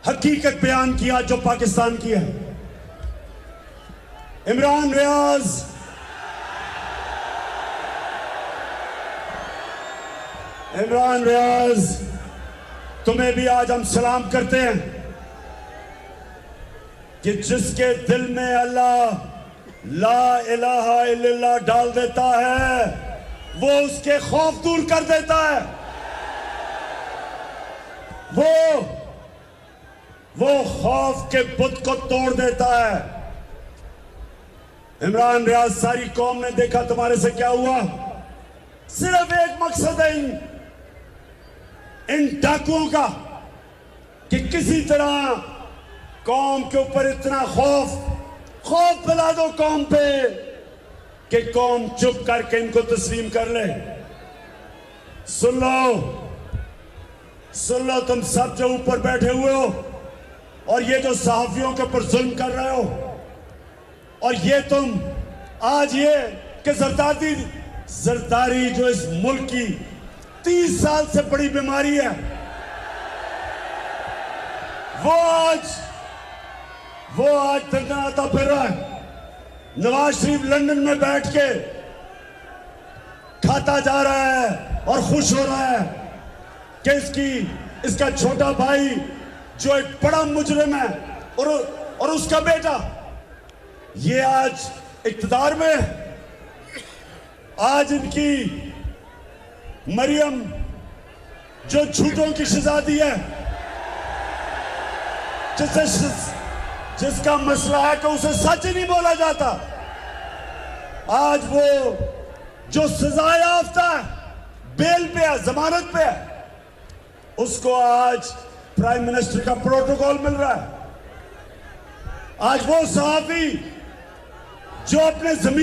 हकीकत बयान किया जो पाकिस्तान की है। इमरान रियाज, तुम्हें भी आज हम सलाम करते हैं कि जिसके दिल में अल्लाह ला इलाहा इल्लल्लाह डाल देता है वो उसके खौफ दूर कर देता है। वो खौफ के बुत को तोड़ देता है। इमरान रियाज, सारी कौम ने देखा तुम्हारे से क्या हुआ। सिर्फ एक मकसद है इन डाकुओं का कि किसी तरह कौम के ऊपर इतना खौफ फैला दो कौम पे कि कौम चुप करके इनको तस्लीम कर ले। सुन लो तुम सब जो ऊपर बैठे हुए हो और ये जो सहाफियों के ऊपर जुल्म कर रहे हो, और ये तुम आज ये कि जरदारी जो इस मुल्क की 30 साल से बड़ी बीमारी है, वो आज तनाता फिर रहा है। नवाज शरीफ लंदन में बैठ के खाता जा रहा है और खुश हो रहा है कि इसका छोटा भाई जो एक बड़ा मुजरिम है और उसका बेटा ये आज इक्तदार में है। आज इनकी मरियम जो झूठों की शहजादी है, जिसका मसला है कि उसे सच नहीं बोला जाता, आज वो जो सजा याफ्ता है, बेल पे है, जमानत पे है, उसको आज प्राइम मिनिस्टर का प्रोटोकॉल मिल रहा है। आज वो सहाफी जो अपने जमीन